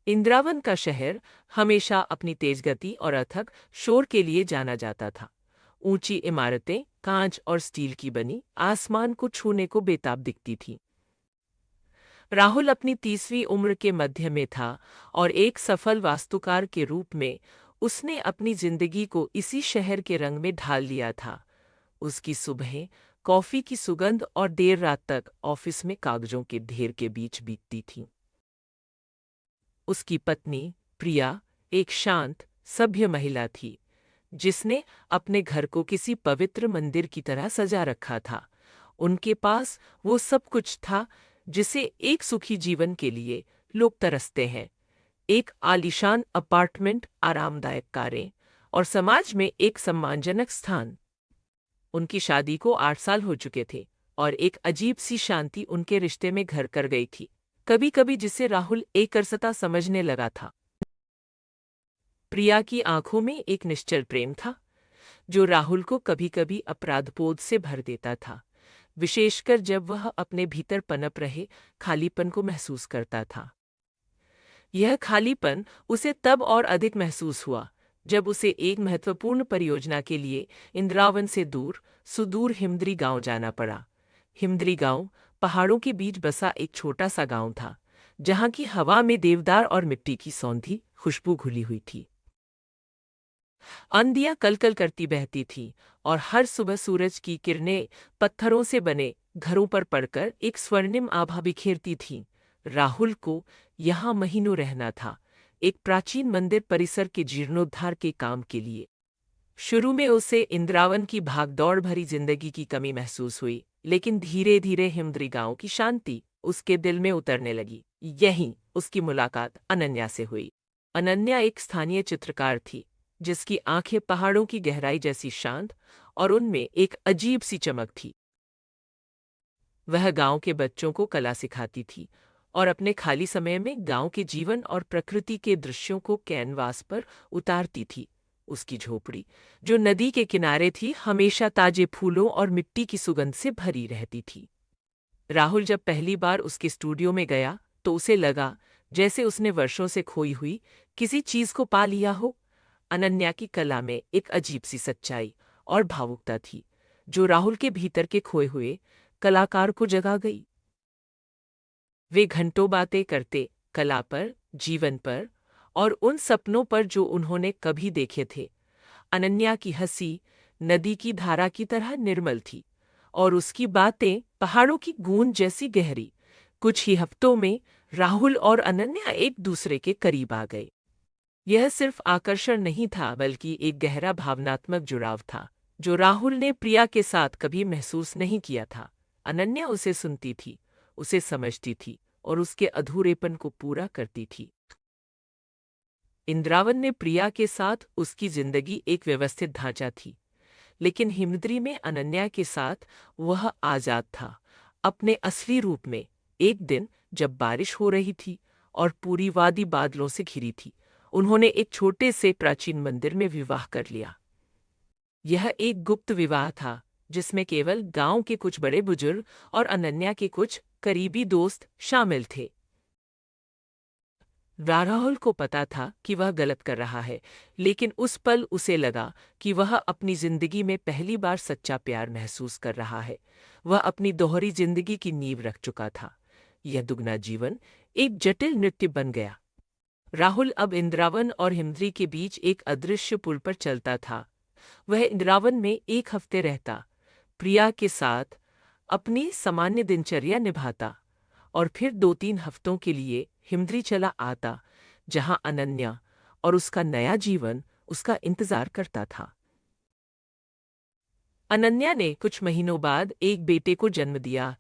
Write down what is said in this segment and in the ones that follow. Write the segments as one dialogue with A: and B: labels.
A: इंद्रावन का शहर हमेशा अपनी तेज गति और अथक शोर के लिए जाना जाता था। ऊंची इमारतें कांच और स्टील की बनी आसमान को छूने को बेताब दिखती थीं। राहुल अपनी 30वीं उम्र के मध्य में था और एक सफल वास्तुकार के रूप में उसने अपनी जिंदगी को इसी शहर के रंग में ढाल लिया था। उसकी सुबहें कॉफी की सुगंध और देर रात तक ऑफिस में कागजों के ढेर के बीच बीतती थीं। उसकी पत्नी प्रिया एक शांत, सभ्य महिला थी, जिसने अपने घर को किसी पवित्र मंदिर की तरह सजा रखा था। उनके पास वो सब कुछ था जिसे एक सुखी जीवन के लिए लोग तरसते हैं। एक आलीशान अपार्टमेंट, आरामदायक कारें और समाज में एक सम्मानजनक स्थान। उनकी शादी को 8 साल हो चुके थे और एक अजीब सी शांति उनके रिश्ते में घर कर गई थी, कभी कभी जिसे राहुल एकरसता समझने लगा था। प्रिया की आंखों में एक निश्चल प्रेम था, जो राहुल को कभी कभी अपराधबोध से भर देता था, विशेषकर जब वह अपने भीतर पनप रहे खालीपन को महसूस करता था। यह खालीपन उसे तब और अधिक महसूस हुआ जब उसे एक महत्वपूर्ण परियोजना के लिए इंद्रावन से दूर सुदूर हिमद्री गांव जाना पड़ा। हिमद्री गांव पहाड़ों के बीच बसा एक छोटा सा गांव था, जहां की हवा में देवदार और मिट्टी की सौंधी खुशबू घुली हुई थी। आंधियां कलकल करती बहती थीं और हर सुबह सूरज की किरणें पत्थरों से बने घरों पर पड़कर एक स्वर्णिम आभा बिखेरती थीं। राहुल को यहाँ महीनों रहना था, एक प्राचीन मंदिर परिसर के जीर्णोद्धार के काम के लिए। शुरू में उसे इंद्रावन की भागदौड़ भरी जिंदगी की कमी महसूस हुई, लेकिन धीरे धीरे हिमद्री गांव की शांति उसके दिल में उतरने लगी। यहीं उसकी मुलाकात अनन्या से हुई। अनन्या एक स्थानीय चित्रकार थी, जिसकी आंखें पहाड़ों की गहराई जैसी शांत और उनमें एक अजीब सी चमक थी। वह गांव के बच्चों को कला सिखाती थी और अपने खाली समय में गांव के जीवन और प्रकृति के दृश्यों को कैनवास पर उतारती थी। उसकी झोपड़ी, जो नदी के किनारे थी, हमेशा ताजे फूलों और मिट्टी की सुगंध से भरी रहती थी। राहुल जब पहली बार उसके स्टूडियो में गया तो उसे लगा जैसे उसने वर्षों से खोई हुई किसी चीज को पा लिया हो। अनन्या की कला में एक अजीब सी सच्चाई और भावुकता थी, जो राहुल के भीतर के खोए हुए कलाकार को जगा गई। वे घंटों बातें करते, कला पर, जीवन पर और उन सपनों पर जो उन्होंने कभी देखे थे। अनन्या की हंसी नदी की धारा की तरह निर्मल थी और उसकी बातें पहाड़ों की गूंज जैसी गहरी। कुछ ही हफ्तों में राहुल और अनन्या एक दूसरे के करीब आ गए। यह सिर्फ आकर्षण नहीं था, बल्कि एक गहरा भावनात्मक जुड़ाव था, जो राहुल ने प्रिया के साथ कभी महसूस नहीं किया था। अनन्या उसे सुनती थी, उसे समझती थी और उसके अधूरेपन को पूरा करती थी। इंद्रावन ने प्रिया के साथ उसकी जिंदगी एक व्यवस्थित ढांचा थी, लेकिन हिमद्री में अनन्या के साथ वह आजाद था, अपने असली रूप में। एक दिन जब बारिश हो रही थी और पूरी वादी बादलों से घिरी थी, उन्होंने एक छोटे से प्राचीन मंदिर में विवाह कर लिया। यह एक गुप्त विवाह था, जिसमें केवल गांव के कुछ बड़े बुजुर्ग और अनन्या के कुछ करीबी दोस्त शामिल थे। राहुल को पता था कि वह गलत कर रहा है, लेकिन उस पल उसे लगा कि वह अपनी जिंदगी में पहली बार सच्चा प्यार महसूस कर रहा है। वह अपनी दोहरी जिंदगी की नींव रख चुका था। यह दुगना जीवन एक जटिल नृत्य बन गया। राहुल अब इंद्रावन और हिमद्री के बीच एक अदृश्य पुल पर चलता था। वह इंद्रावन में एक हफ्ते रहता, प्रिया के साथ अपनी सामान्य दिनचर्या निभाता और फिर 2-3 हफ्तों के लिए हिमद्री चला आता, जहां अनन्या और उसका नया जीवन उसका इंतजार करता था। अनन्या ने कुछ महीनों बाद एक बेटे को जन्म दिया,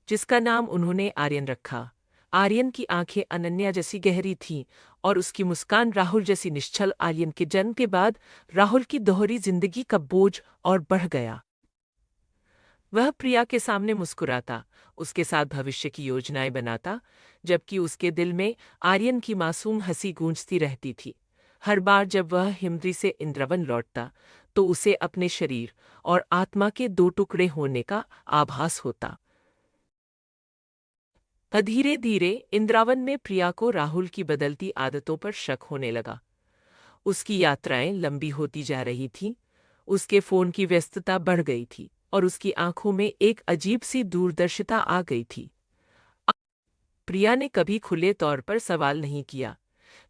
A: जिसका नाम उन्होंने आर्यन रखा। आर्यन की आंखें अनन्या जैसी गहरी थीं और उसकी मुस्कान राहुल जैसी निश्चल। आर्यन के जन्म के बाद राहुल की दोहरी जिंदगी का बोझ और बढ़ गया। वह प्रिया के सामने मुस्कुराता, उसके साथ भविष्य की योजनाएं बनाता, जबकि उसके दिल में आर्यन की मासूम हंसी गूंजती रहती थी। हर बार जब वह हिमद्री से इंद्रवन लौटता, तो उसे अपने शरीर और आत्मा के दो टुकड़े होने का आभास होता। धीरे धीरे इंद्रावन में प्रिया को राहुल की बदलती आदतों पर शक होने लगा। उसकी यात्राएं लंबी होती जा रही थीं, उसके फोन की व्यस्तता बढ़ गई थी और उसकी आंखों में एक अजीब सी दूरदर्शिता आ गई थी। प्रिया ने कभी खुले तौर पर सवाल नहीं किया,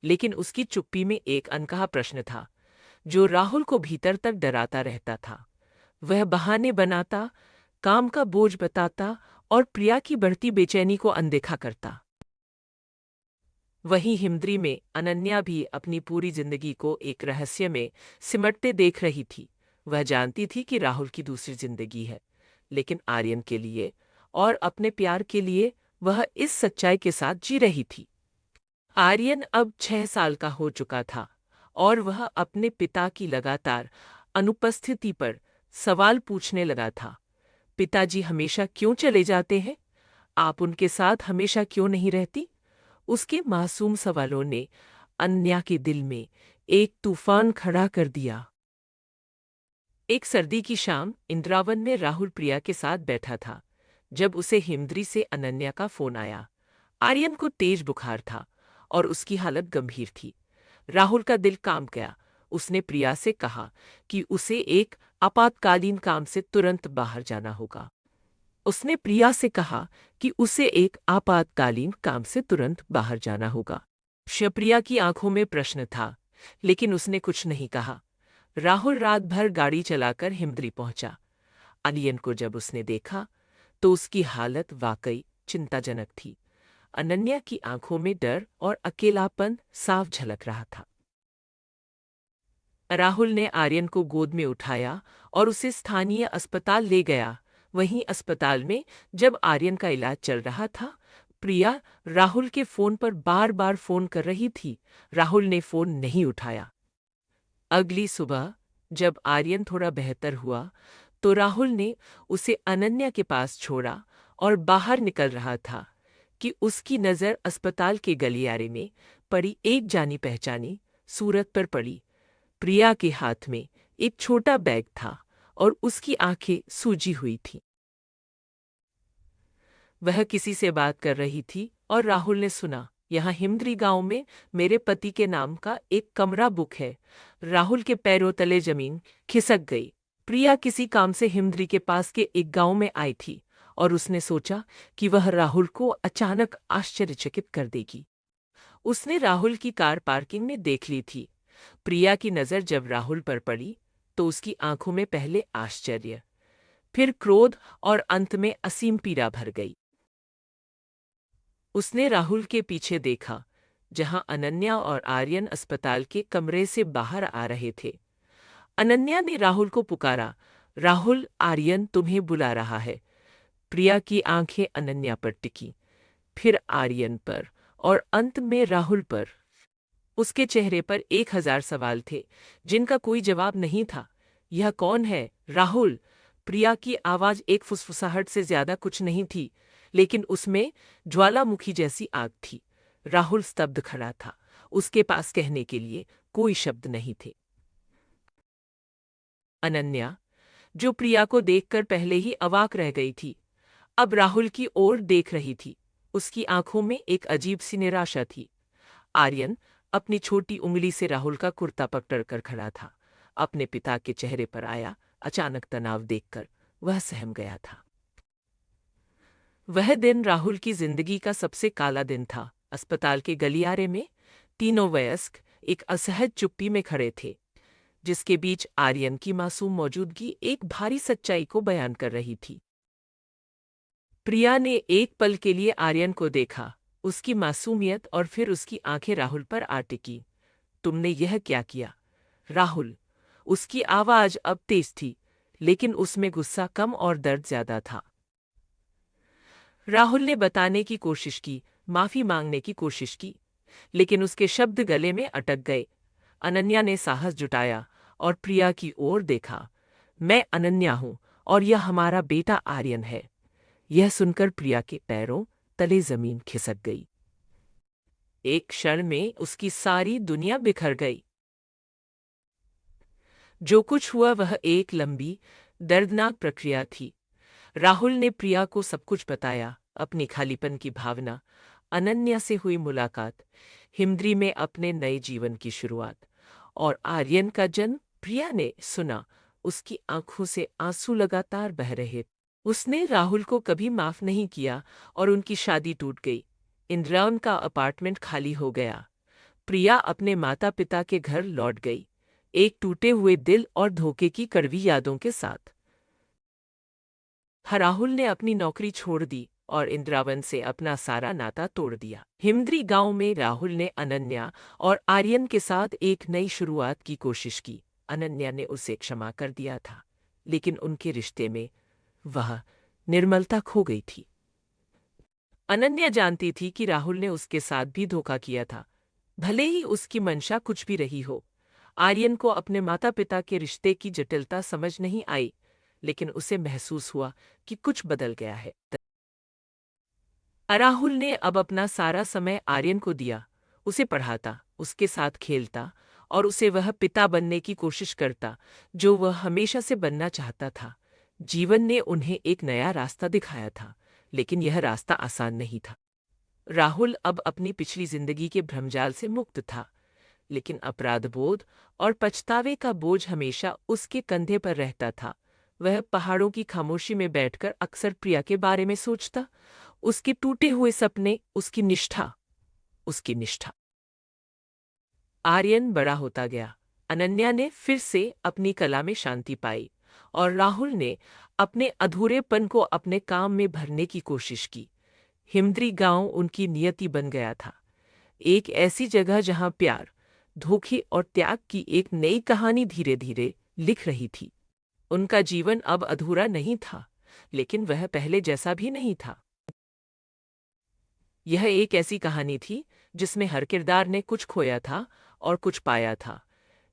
A: लेकिन उसकी चुप्पी में एक अनकहा प्रश्न था जो राहुल को भीतर तक डराता रहता था। वह बहाने बनाता, काम का बोझ बताता और प्रिया की बढ़ती बेचैनी को अनदेखा करता। वहीं हिमद्री में अनन्या भी अपनी पूरी जिंदगी को एक रहस्य में सिमटते देख रही थी। वह जानती थी कि राहुल की दूसरी जिंदगी है, लेकिन आर्यन के लिए और अपने प्यार के लिए वह इस सच्चाई के साथ जी रही थी। आर्यन अब 6 साल का हो चुका था और वह अपने पिता की लगातार अनुपस्थिति पर सवाल पूछने लगा था। पिताजी हमेशा क्यों चले जाते हैं? आप उनके साथ हमेशा क्यों नहीं रहती? उसके मासूम सवालों ने अन्या के दिल में एक तूफान खड़ा कर दिया। एक सर्दी की शाम इंद्रावन में राहुल प्रिया के साथ बैठा था जब उसे हिमद्री से अनन्या का फोन आया। आर्यन को तेज बुखार था और उसकी हालत गंभीर थी। राहुल का दिल कांप गया। उसने प्रिया से कहा कि उसे एक आपातकालीन काम से तुरंत बाहर जाना होगा। उसने प्रिया से कहा कि उसे एक आपातकालीन काम से तुरंत बाहर जाना होगा। शिवप्रिया की आंखों में प्रश्न था, लेकिन उसने कुछ नहीं कहा। राहुल रात भर गाड़ी चलाकर हिमद्री पहुंचा। आर्यन को जब उसने देखा तो उसकी हालत वाकई चिंताजनक थी। अनन्या की आंखों में डर और अकेलापन साफ झलक रहा था। राहुल ने आर्यन को गोद में उठाया और उसे स्थानीय अस्पताल ले गया। वहीं अस्पताल में जब आर्यन का इलाज चल रहा था, प्रिया राहुल के फोन पर बार बार फोन कर रही थी। राहुल ने फोन नहीं उठाया। अगली सुबह जब आर्यन थोड़ा बेहतर हुआ, तो राहुल ने उसे अनन्या के पास छोड़ा और बाहर निकल रहा था कि उसकी नज़र अस्पताल के गलियारे में पड़ी एक जानी पहचानी सूरत पर पड़ी। प्रिया के हाथ में एक छोटा बैग था और उसकी आंखें सूजी हुई थीं। वह किसी से बात कर रही थी और राहुल ने सुना, यहाँ हिमद्री गांव में मेरे पति के नाम का एक कमरा बुक है। राहुल के पैरों तले जमीन खिसक गई। प्रिया किसी काम से हिमद्री के पास के एक गांव में आई थी और उसने सोचा कि वह राहुल को अचानक आश्चर्यचकित कर देगी। उसने राहुल की कार पार्किंग में देख ली थी। प्रिया की नज़र जब राहुल पर पड़ी तो उसकी आंखों में पहले आश्चर्य, फिर क्रोध और अंत में असीम पीड़ा भर गई। उसने राहुल के पीछे देखा, जहां अनन्या और आर्यन अस्पताल के कमरे से बाहर आ रहे थे। अनन्या ने राहुल को पुकारा, राहुल, आर्यन तुम्हें बुला रहा है। प्रिया की आंखें अनन्या पर टिकी, फिर आर्यन पर और अंत में राहुल पर। उसके चेहरे पर 1000 सवाल थे जिनका कोई जवाब नहीं था। यह कौन है? राहुल। प्रिया की आवाज एक फुसफुसाहट से ज्यादा कुछ नहीं थी, लेकिन उसमें ज्वालामुखी आग आग थी। राहुल स्तब्ध खड़ा था। उसके पास कहने के लिए कोई शब्द नहीं थे। अनन्या, जो प्रिया को देखकर पहले ही अवाक रह गई थी, अब राहुल की ओर देख रही थी। उसकी आंखों में एक अजीब सी निराशा थी। आर्यन अपनी छोटी उंगली से राहुल का कुर्ता पकड़ कर खड़ा था। अपने पिता के चेहरे पर आया अचानक तनाव देखकर वह सहम गया था। वह दिन राहुल की जिंदगी का सबसे काला दिन था। अस्पताल के गलियारे में तीनों वयस्क एक असहज चुप्पी में खड़े थे, जिसके बीच आर्यन की मासूम मौजूदगी एक भारी सच्चाई को बयान कर रही थी। प्रिया ने एक पल के लिए आर्यन को देखा, उसकी मासूमियत, और फिर उसकी आंखें राहुल पर आ टिकी। तुमने यह क्या किया? राहुल। उसकी आवाज अब तेज थी, लेकिन उसमें गुस्सा कम और दर्द ज्यादा था। राहुल ने बताने की कोशिश की, माफी मांगने की कोशिश की, लेकिन उसके शब्द गले में अटक गए। अनन्या ने साहस जुटाया और प्रिया की ओर देखा। मैं अनन्या हूं और यह हमारा बेटा आर्यन है। यह सुनकर प्रिया के पैरों तले जमीन खिसक गई। एक क्षण में उसकी सारी दुनिया बिखर गई। जो कुछ हुआ वह एक लंबी, दर्दनाक प्रक्रिया थी। राहुल ने प्रिया को सब कुछ बताया, अपनी खालीपन की भावना, अनन्या से हुई मुलाकात, हिमद्री में अपने नए जीवन की शुरुआत और आर्यन का जन्म। प्रिया ने सुना, उसकी आंखों से आंसू लगातार बह रहे। उसने राहुल को कभी माफ नहीं किया और उनकी शादी टूट गई। इंद्रावन का अपार्टमेंट खाली हो गया। प्रिया अपने माता पिता के घर लौट गई, एक टूटे हुए दिल और धोखे की कड़वी यादों के साथ। राहुल ने अपनी नौकरी छोड़ दी और इंद्रावन से अपना सारा नाता तोड़ दिया। हिमद्री गांव में राहुल ने अनन्या और आर्यन के साथ एक नई शुरुआत की कोशिश की। अनन्या ने उसे क्षमा कर दिया था, लेकिन उनके रिश्ते में वह निर्मलता खो गई थी। अनन्या जानती थी कि राहुल ने उसके साथ भी धोखा किया था, भले ही उसकी मंशा कुछ भी रही हो। आर्यन को अपने माता पिता के रिश्ते की जटिलता समझ नहीं आई, लेकिन उसे महसूस हुआ कि कुछ बदल गया है। राहुल ने अब अपना सारा समय आर्यन को दिया, उसे पढ़ाता, उसके साथ खेलता और उसे वह पिता बनने की कोशिश करता जो वह हमेशा से बनना चाहता था। जीवन ने उन्हें एक नया रास्ता दिखाया था, लेकिन यह रास्ता आसान नहीं था। राहुल अब अपनी पिछली जिंदगी के भ्रमजाल से मुक्त था, लेकिन अपराधबोध और पछतावे का बोझ हमेशा उसके कंधे पर रहता था। वह पहाड़ों की खामोशी में बैठकर अक्सर प्रिया के बारे में सोचता, उसके टूटे हुए सपने, उसकी निष्ठा। आर्यन बड़ा होता गया। अनन्या ने फिर से अपनी कला में शांति पाई और राहुल ने अपने अधूरेपन को अपने काम में भरने की कोशिश की। हिमद्री गांव उनकी नियति बन गया था, एक ऐसी जगह जहां प्यार, धोखे और त्याग की एक नई कहानी धीरे धीरे लिख रही थी। उनका जीवन अब अधूरा नहीं था, लेकिन वह पहले जैसा भी नहीं था। यह एक ऐसी कहानी थी जिसमें हर किरदार ने कुछ खोया था और कुछ पाया था।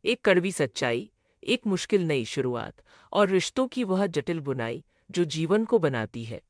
A: एक कड़वी सच्चाई, एक मुश्किल नई शुरुआत और रिश्तों की वह जटिल बुनाई जो जीवन को बनाती है।